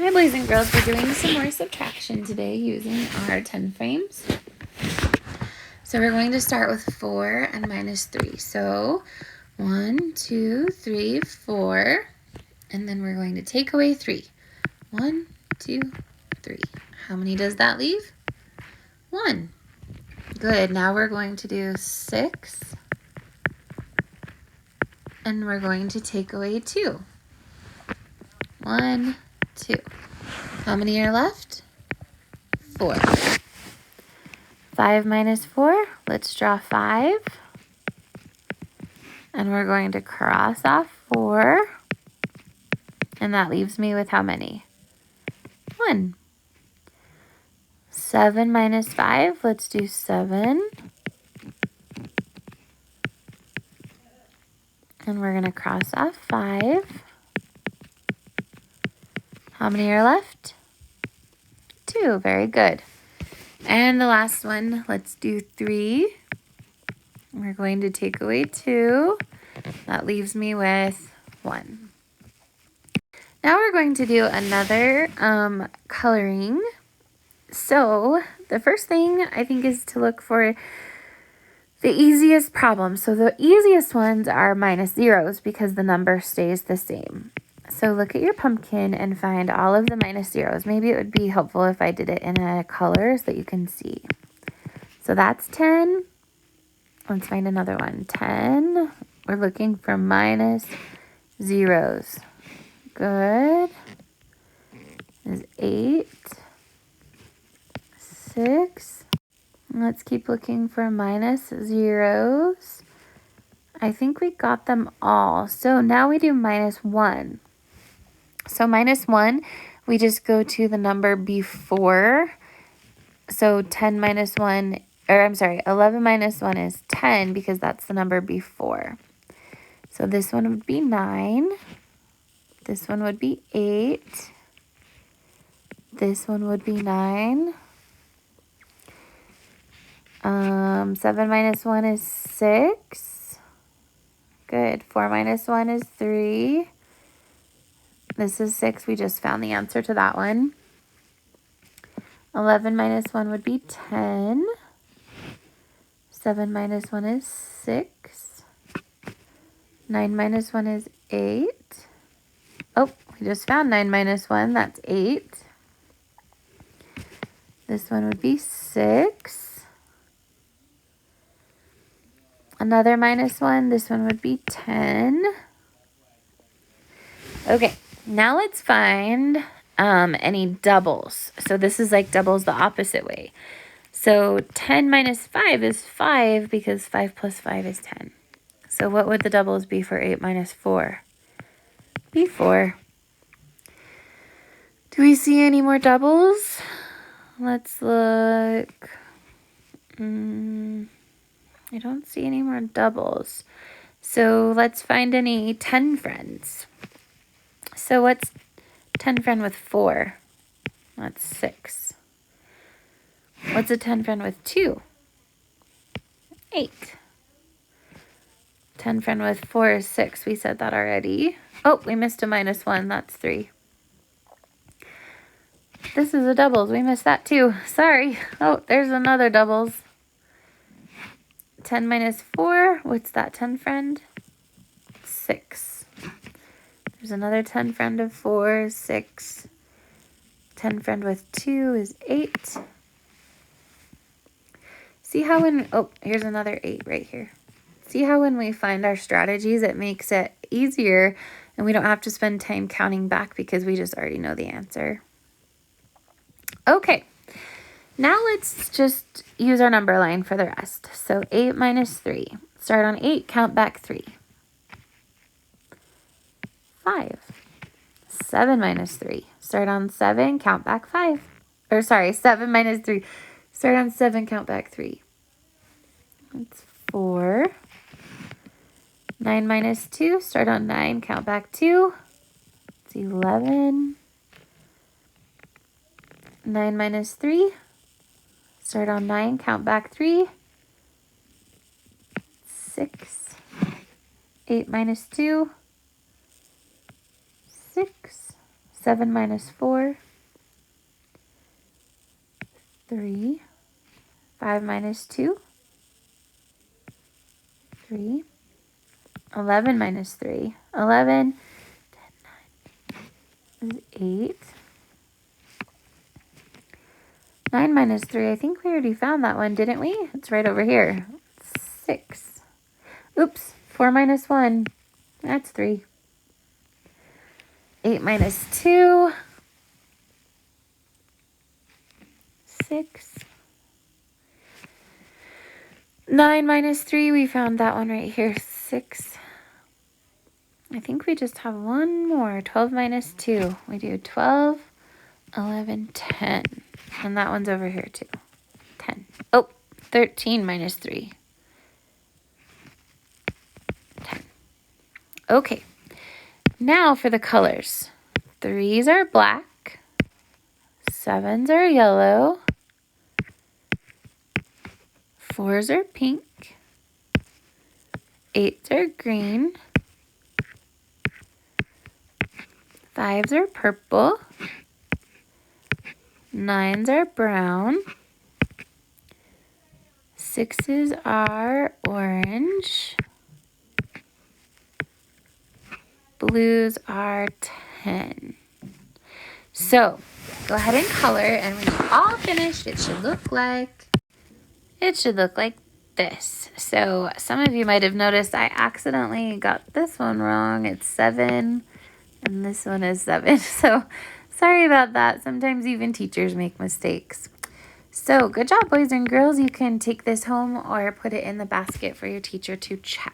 Hi boys and girls, we're doing some more subtraction today using our 10 frames. So we're going to start with 4 and minus 3. So 1, 2, 3, 4, and then we're going to take away 3. 1, 2, 3. How many does that leave? 1. Good, now we're going to do 6, and we're going to take away 2. 1, 2. How many are left? 4. 5 minus 4, let's draw 5. And we're going to cross off 4. And that leaves me with how many? 1. 7 minus 5, let's do 7. And we're going to cross off 5. How many are left? 2, very good. And the last one, let's do 3. We're going to take away 2. That leaves me with 1. Now we're going to do another coloring. So the first thing I think is to look for the easiest problem. So the easiest ones are minus zeros because the number stays the same. So look at your pumpkin and find all of the minus zeros. Maybe it would be helpful if I did it in a color so that you can see. So that's 10. Let's find another one. 10. We're looking for minus zeros. Good. Is 8. 6. Let's keep looking for minus zeros. I think we got them all. So now we do minus 1. So minus 1, we just go to the number before. So 10 minus 1, or I'm sorry, 11 minus 1 is 10 because that's the number before. So this one would be 9. This one would be 8. This one would be 9. 7 minus 1 is 6. Good. 4 minus 1 is 3. This is 6. We just found the answer to that one. 11 minus 1 would be 10. 7 minus 1 is 6. 9 minus 1 is 8. Oh, we just found 9 minus 1. That's 8. This one would be 6. Another minus 1. This one would be 10. Okay, now let's find any doubles. So this is like doubles the opposite way. So 10 minus 5 is 5 because 5 plus 5 is 10. So what would the doubles be for 8 minus 4? Be 4. Do we see any more doubles? Let's look. I don't see any more doubles. So let's find any 10 friends. So what's 10 friend with 4? That's 6. What's a 10 friend with 2? 8. 10 friend with 4 is 6. We said that already. Oh, we missed a minus 1. That's 3. This is a doubles. We missed that too. Sorry. Oh, there's another doubles. 10 minus 4. What's that 10 friend? 6. There's another 10 friend of 4, 6. 10 friend with 2 is 8. See how when, oh, here's another 8 right here. See how when we find our strategies, it makes it easier and we don't have to spend time counting back because we just already know the answer. Okay, now let's just use our number line for the rest. So 8 minus 3. Start on 8, count back 3. 5. 7 minus 3. Start on 7, count back 5. Or sorry, 7 minus 3. Start on 7, count back 3. That's 4. 9 minus 2. Start on 9, count back 2. It's 11. 9 minus 3. Start on 9, count back 3. 6. 8 minus 2. 6. 7 minus 4, 3. 5 minus 2, 3. 11 minus 3, 11. 10, 9 is 8. 9 minus 3, I think we already found that one, didn't we? It's right over here. 6. Oops, 4 minus 1, that's 3. 8 minus 2, 6. 9 minus 3, we found that one right here, 6. I think we just have one more, 12 minus 2. We do 12, 11, 10. And that one's over here too, 10. Oh, 13 minus 3, 10. Okay, now for the colors. 3s are black, 7s are yellow, 4s are pink, 8s are green, 5s are purple, 9s are brown, 6s are orange, blues are 10. So go ahead and color, and when you're all finished, it should look like this. So some of you might have noticed I accidentally got this one wrong. It's 7 and this one is 7. So sorry about that. Sometimes even teachers make mistakes. So good job, boys and girls. You can take this home or put it in the basket for your teacher to check.